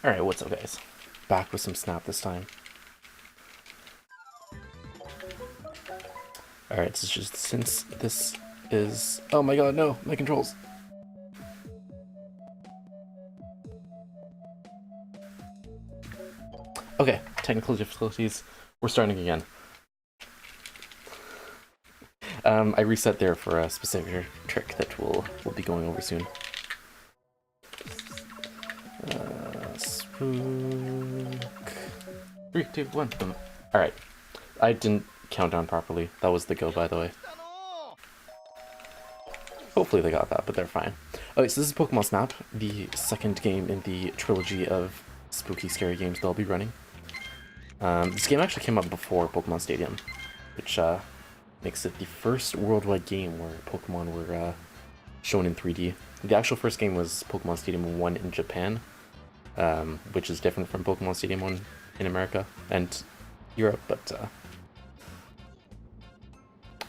Alright, what's up guys? Back with some Snap this time. Alright, so just since this is... Oh my god, no! My controls! Okay, technical difficulties. We're starting again. I reset there for a specific trick that we'll be going over soon. Spook... 3, 2, 1, boom. Alright. I didn't count down properly. That was the go, by the way. Hopefully they got that, but they're fine. Okay, so this is Pokemon Snap, the second game in the trilogy of spooky, scary games they'll be running. This game actually came out before Pokemon Stadium, which makes it the first worldwide game where Pokemon were shown in 3D. The actual first game was Pokemon Stadium 1 in Japan, which is different from Pokemon Stadium 1 in America and Europe, but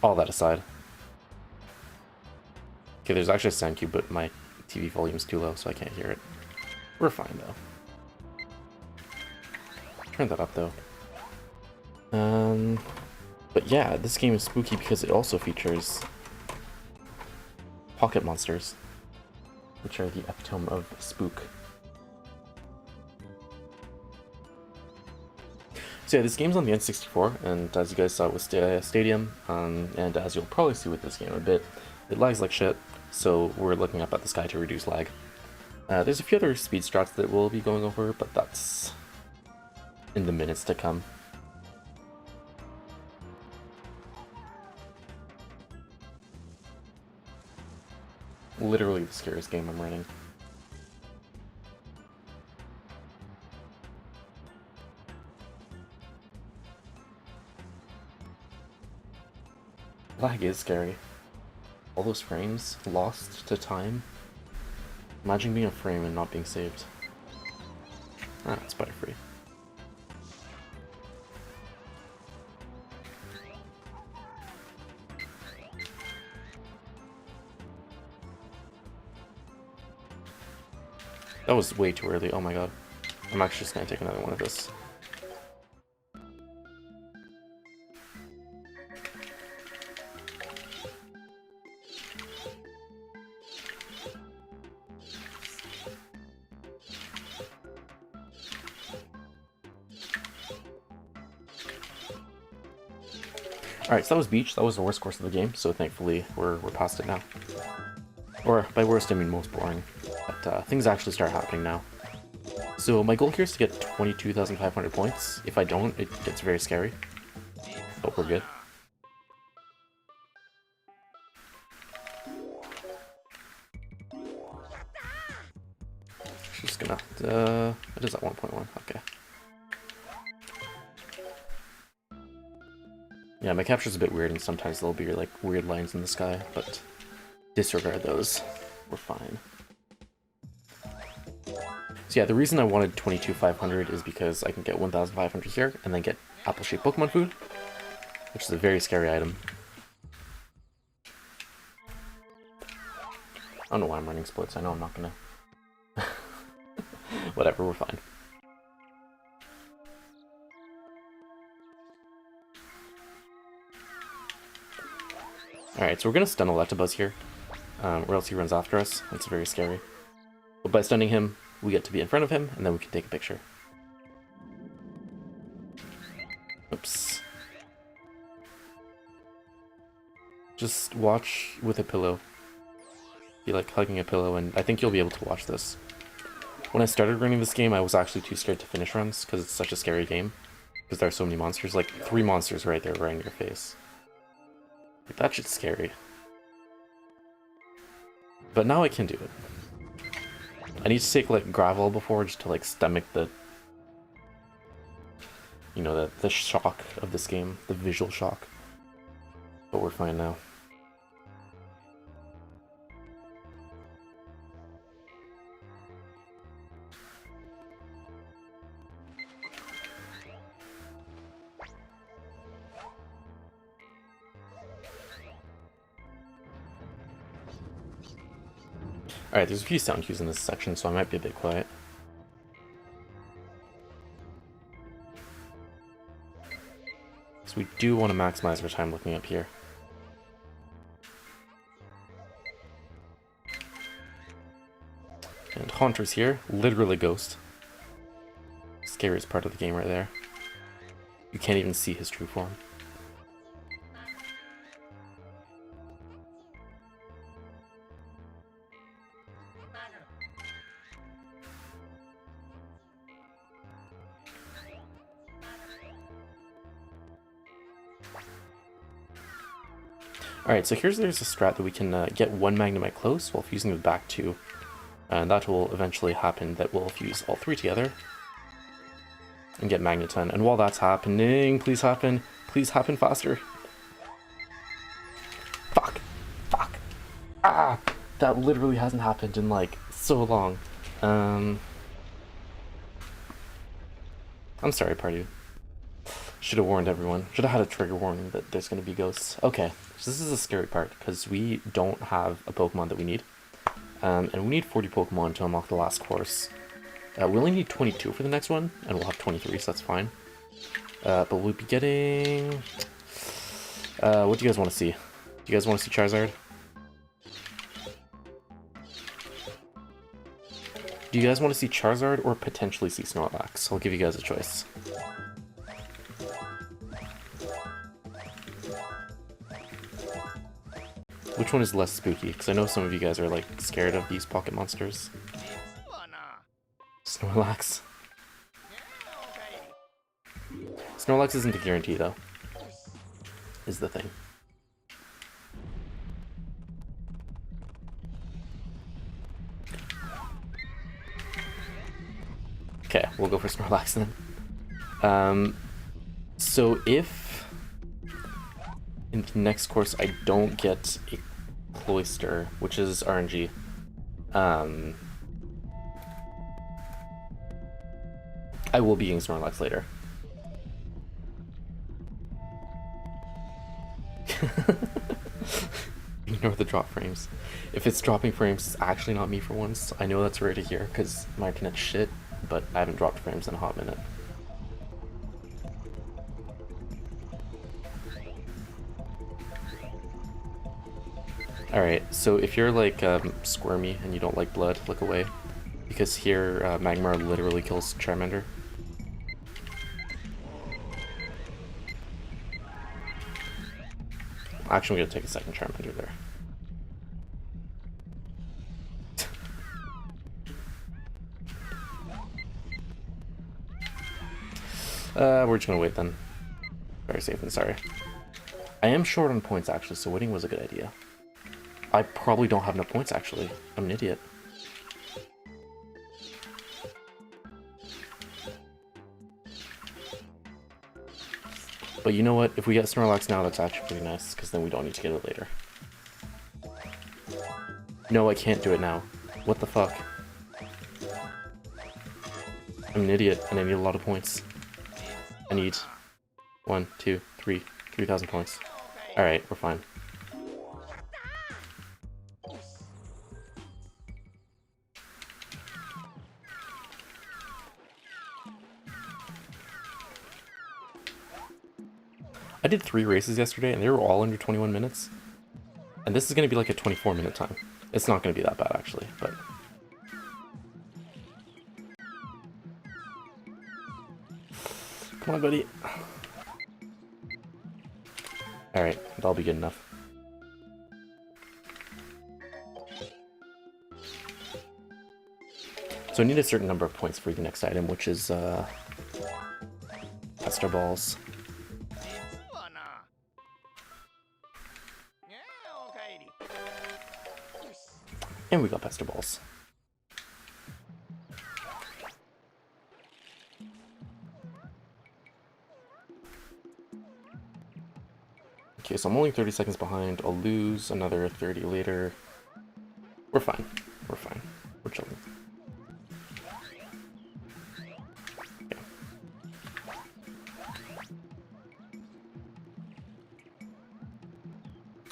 all that aside. Okay, there's actually a sound cube, but my TV volume's too low, so I can't hear it. We're fine, though. Turn that up, though. But yeah, this game is spooky because it also features pocket monsters, which are the epitome of spook. So yeah, this game's on the N64, and as you guys saw with Stadium, and as you'll probably see with this game a bit, it lags like shit, so we're looking up at the sky to reduce lag. There's a few other speed strats that we'll be going over, but that's in the minutes to come. Literally the scariest game I'm running. Lag is scary. All those frames lost to time. Imagine being a frame and not being saved. Ah, it's Butterfree. That was way too early, oh my god. I'm actually just gonna take another one of this. Alright, so that was Beach. That was the worst course of the game, so thankfully we're past it now. Or, by worst, I mean most boring. But things actually start happening now. So my goal here is to get 22,500 points. If I don't, it gets very scary. But we're good. Just gonna... it is at 1.1, okay. Yeah, my capture's a bit weird, and sometimes there'll be like weird lines in the sky, but disregard those. We're fine. So yeah, the reason I wanted 22,500 is because I can get 1,500 here, and then get apple-shaped Pokemon food, which is a very scary item. I don't know why I'm running splits, I know I'm not gonna... Whatever, we're fine. Alright, so we're gonna stun Electabuzz here, or else he runs after us. That's very scary. But by stunning him, we get to be in front of him, and then we can take a picture. Oops. Just watch with a pillow. Be like hugging a pillow, and I think you'll be able to watch this. When I started running this game, I was actually too scared to finish runs, because it's such a scary game. Because there are so many monsters, like 3 monsters right there, right in your face. Like, that shit's scary. But now I can do it. I need to take like gravel before just to like stomach the, you know, the shock of this game, the visual shock. But we're fine now. Alright, there's a few sound cues in this section, so I might be a bit quiet. So we do want to maximize our time looking up here. And Haunter's here, literally ghost. Scariest part of the game right there. You can't even see his true form. Alright, so there's a strat that we can get one Magnemite close while fusing the back two. And that will eventually happen, that we'll fuse all three together. And get Magneton. And while that's happening, please happen faster. Fuck! Fuck! Ah! That literally hasn't happened in like so long. I'm sorry, party. Should have warned everyone. Should have had a trigger warning that there's going to be ghosts. Okay, so this is a scary part, because we don't have a Pokemon that we need. And we need 40 Pokemon to unlock the last course. We only need 22 for the next one, and we'll have 23, so that's fine. But we'll be getting... what do you guys want to see? Do you guys want to see Charizard? Do you guys want to see Charizard or potentially see Snorlax? I'll give you guys a choice. Which one is less spooky? Because I know some of you guys are like scared of these pocket monsters. Snorlax. Snorlax isn't a guarantee though, is the thing. Okay, we'll go for Snorlax then. So if in the next course I don't get a Cloyster, which is RNG, I will be getting Snorlax later. Ignore the drop frames. If it's dropping frames, it's actually not me for once. I know that's rare to hear because my internet's shit, but I haven't dropped frames in a hot minute. Alright, so if you're like squirmy and you don't like blood, look away. Because here, Magmar literally kills Charmander. Actually, I'm gonna take a second Charmander there. We're just gonna wait then. Very safe and sorry. I am short on points actually, so waiting was a good idea. I probably don't have enough points actually. I'm an idiot. But you know what? If we get Snorlax now, that's actually pretty nice, because then we don't need to get it later. No, I can't do it now. What the fuck? I'm an idiot, and I need a lot of points. I need 1, 2, 3, 3,000 points. Alright, we're fine. I did 3 races yesterday, and they were all under 21 minutes. And this is going to be like a 24-minute time. It's not going to be that bad, actually, but... Come on, buddy. Alright, that'll be good enough. So I need a certain number of points for the next item, which is, Pester Balls. And we got Pester Balls. Okay, so I'm only 30 seconds behind. I'll lose another 30 later. We're fine. We're fine. We're chilling. Okay.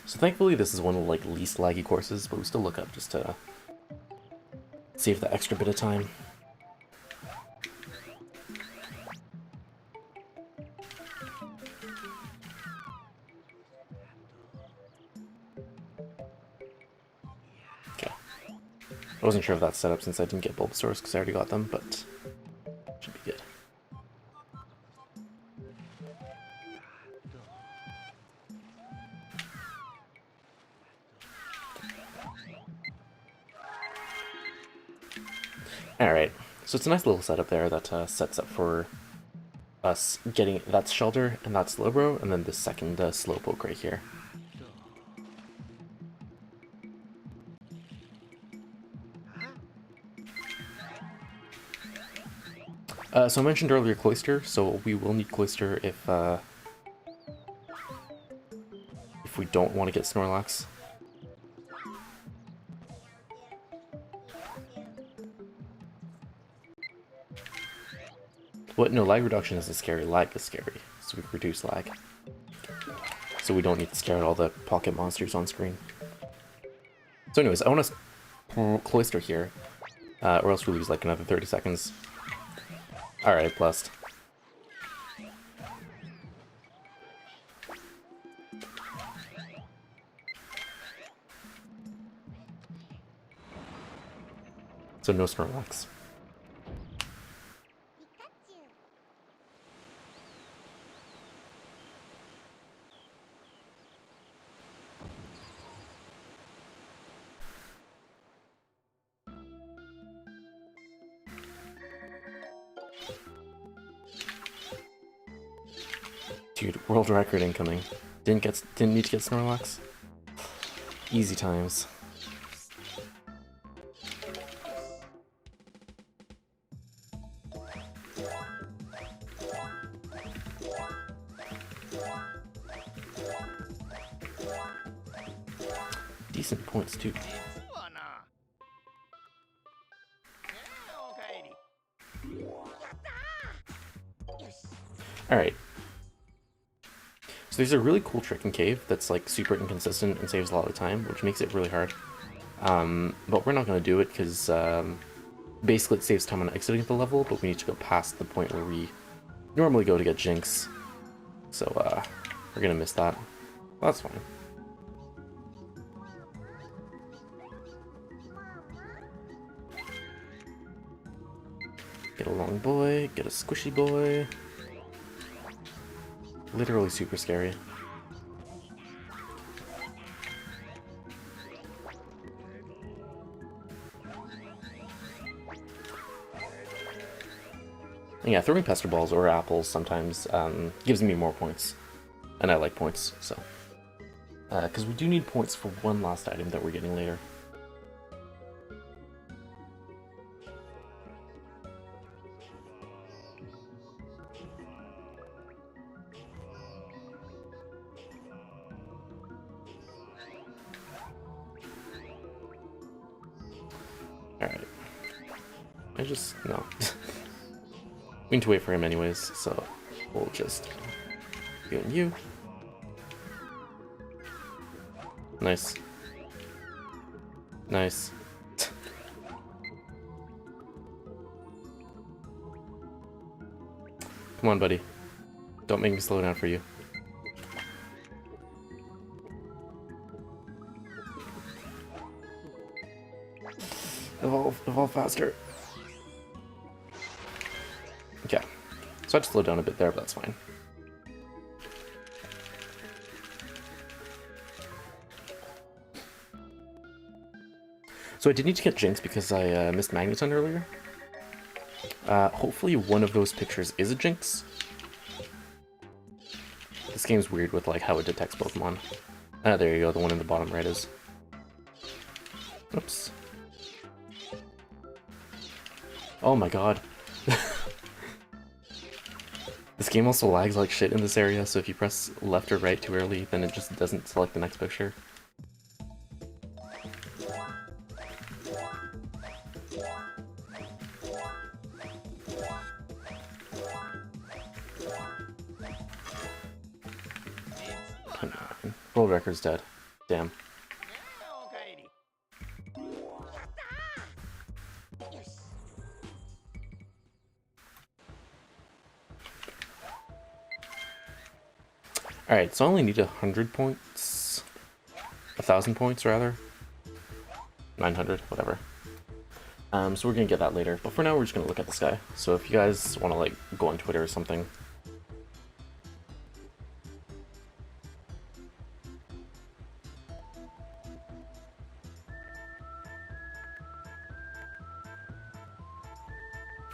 So thankfully this is one of the like least laggy courses, but we still look up just to save the extra bit of time. I wasn't sure if that's set up since I didn't get Bulbasaurs because I already got them, but should be good. Alright, so it's a nice little setup there that sets up for us getting that's Shelter and that's Slowbro, and then the second Slowpoke right here. So I mentioned earlier Cloyster, so we will need Cloyster if we don't want to get Snorlax. What? No, lag reduction isn't scary, lag is scary. So we reduce lag. So we don't need to scare out all the pocket monsters on screen. So anyways, I want to Cloyster here, or else we lose like another 30 seconds. Alright, blessed. So no Snorlax. Dude, world record incoming. Didn't need to get Snorlax. Easy times. Decent points too. Alright. So there's a really cool trick in Cave that's like super inconsistent and saves a lot of time, which makes it really hard. But we're not going to do it because basically it saves time on exiting the level, but we need to go past the point where we normally go to get Jinx. So we're going to miss that. Well, that's fine. Get a long boy, get a squishy boy. Literally super scary. And yeah, throwing pester balls or apples sometimes gives me more points. And I like points, so. Because we do need points for one last item that we're getting later. Alright. No. We need to wait for him anyways, so we'll just go on you. Nice. Nice. Come on, buddy. Don't make me slow down for you. Evolve faster. Okay. So I had to slow down a bit there, but that's fine. So I did need to get Jinx because I missed Magneton earlier. Hopefully one of those pictures is a Jinx. This game's weird with like how it detects Pokemon. Ah, there you go, the one in the bottom right is. Oops. Oh my god. This game also lags like shit in this area, so if you press left or right too early, then it just doesn't select the next picture. World record's dead. Damn. Alright, so I only need 100 points. 1,000 points, rather. 900, whatever. So we're gonna get that later. But for now, we're just gonna look at this guy. So if you guys want to like go on Twitter or something.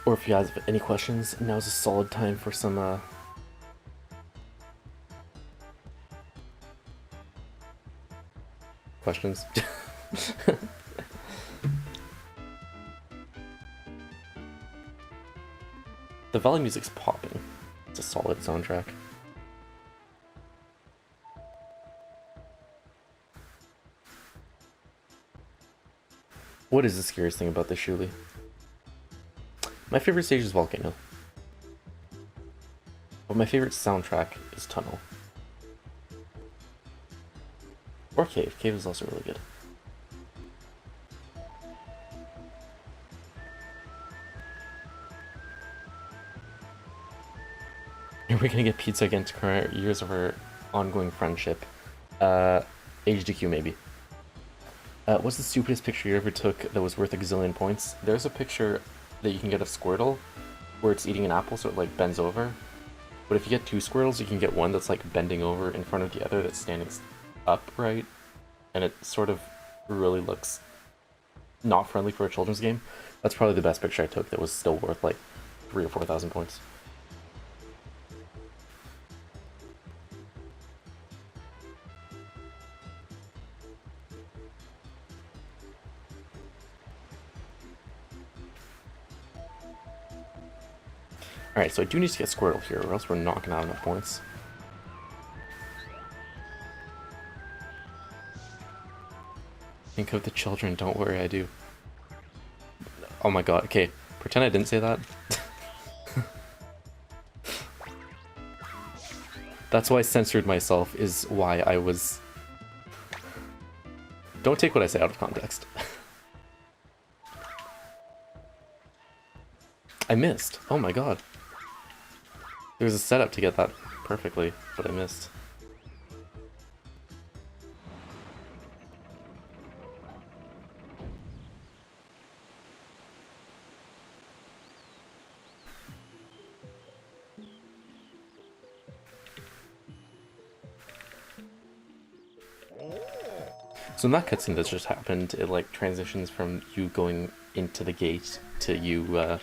Or if you guys have any questions, now's a solid time for some questions. The Valley music's popping. It's a solid soundtrack. What is the scariest thing about this, Shuli? My favorite stage is Volcano. But my favorite soundtrack is Tunnel. Or Cave. Cave is also really good. Are we gonna get pizza again to current years of our ongoing friendship? HDQ maybe. What's the stupidest picture you ever took that was worth a gazillion points? There's a picture that you can get of Squirtle where it's eating an apple so it like bends over. But if you get two Squirtles, you can get one that's like bending over in front of the other that's standing upright. And it sort of really looks not friendly for a children's game. That's probably the best picture I took that was still worth like 3,000 or 4,000 points. Alright, so I do need to get Squirtle here, or else we're not gonna have enough points. Think of the children, don't worry, I do. Oh my god, okay, pretend I didn't say that. That's why I censored myself, is why I was... Don't take what I say out of context. I missed, oh my god. There was a setup to get that perfectly, but I missed. So in that cutscene that just happened, it like transitions from you going into the gate to you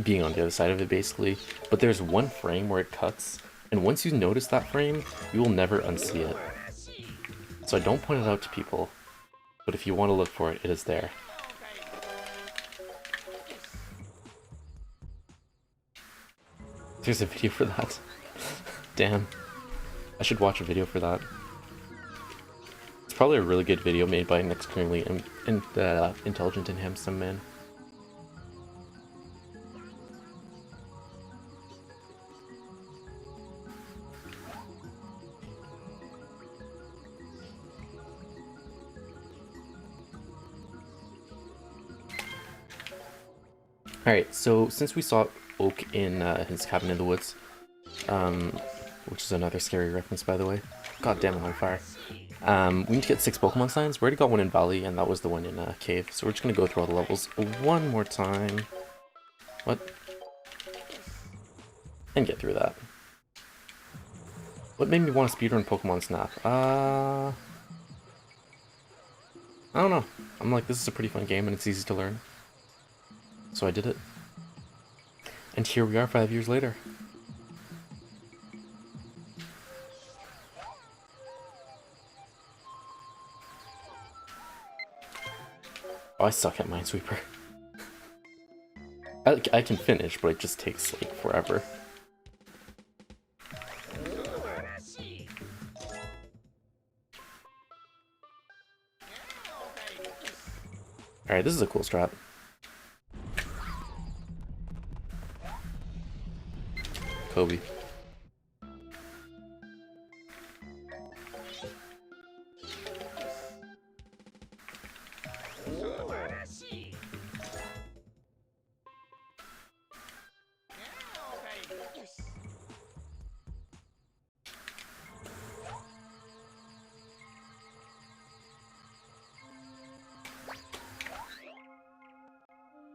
being on the other side of it basically. But there's one frame where it cuts, and once you notice that frame, you will never unsee it. So I don't point it out to people, but if you want to look for it, it is there. There's a video for that. Damn. I should watch a video for that. It's probably a really good video made by an extremely intelligent and handsome man. Alright, so since we saw Oak in his cabin in the woods, which is another scary reference by the way. God damn, I'm on fire. We need to get 6 Pokemon signs. We already got one in Valley, and that was the one in Cave. So we're just gonna go through all the levels one more time. What? And get through that. What made me want to speedrun Pokemon Snap? I don't know. I'm like, this is a pretty fun game, and it's easy to learn. So I did it. And here we are 5 years later. Oh, I suck at Minesweeper. I can finish, but it just takes, like, forever. Alright, this is a cool strat. Kobe.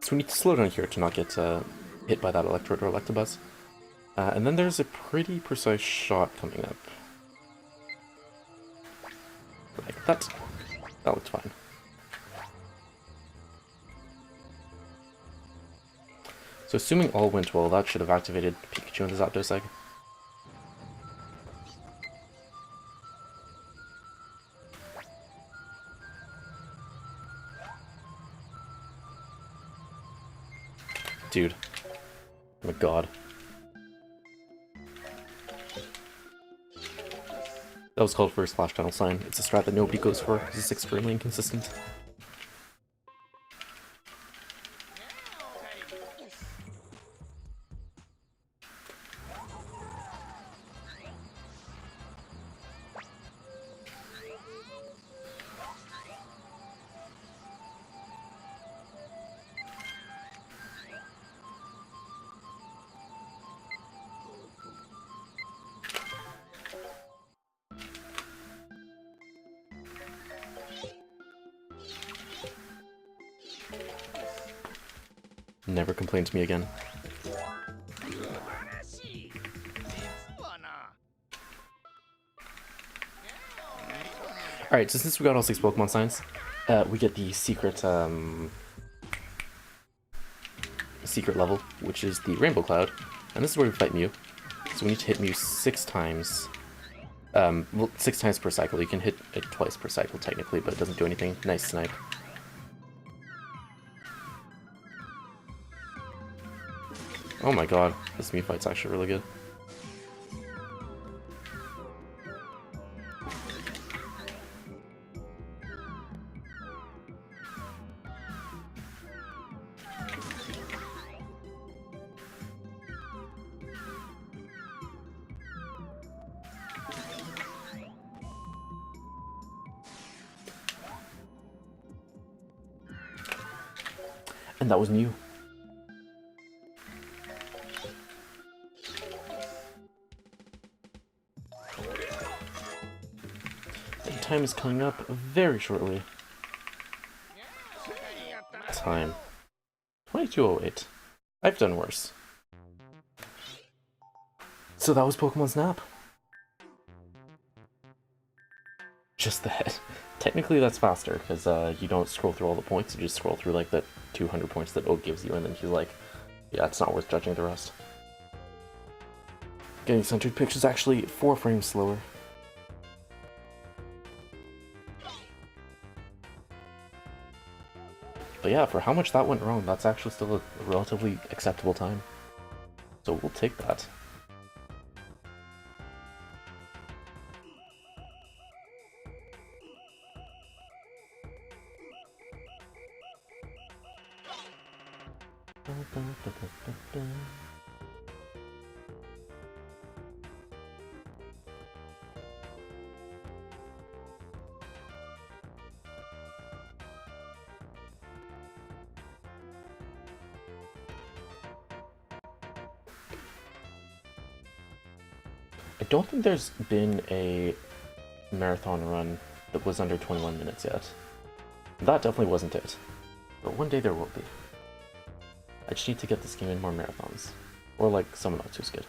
So we need to slow down here to not get hit by that Electrode or Electabuzz. And then there's a pretty precise shot coming up. Like that. That looks fine. So assuming all went well, that should have activated Pikachu in the Zapdos egg. Dude. Oh my god. That was called for a Splash Tunnel sign. It's a strat that nobody goes for because it's extremely inconsistent. Never complain to me again. Alright, so since we got all 6 Pokemon signs, we get the secret secret level, which is the Rainbow Cloud. And this is where we fight Mew. So we need to hit Mew 6 times. Well, 6 times per cycle. You can hit it twice per cycle, technically, but it doesn't do anything. Nice snipe. Oh my god, this Mew fight's actually really good. And that was Mew. Time is coming up very shortly. Time. 22:08. I've done worse. So that was Pokemon Snap. Just that. Technically that's faster, because you don't scroll through all the points, you just scroll through like the 200 points that Oak gives you, and then he's like, yeah, it's not worth judging the rest. Getting centered pitch is actually 4 frames slower. But yeah, for how much that went wrong, that's actually still a relatively acceptable time. So we'll take that. I don't think there's been a marathon run that was under 21 minutes yet. That definitely wasn't it. But one day there will be. I just need to get this game in more marathons. Or like someone else who's good.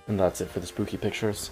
And that's it for the spooky pictures.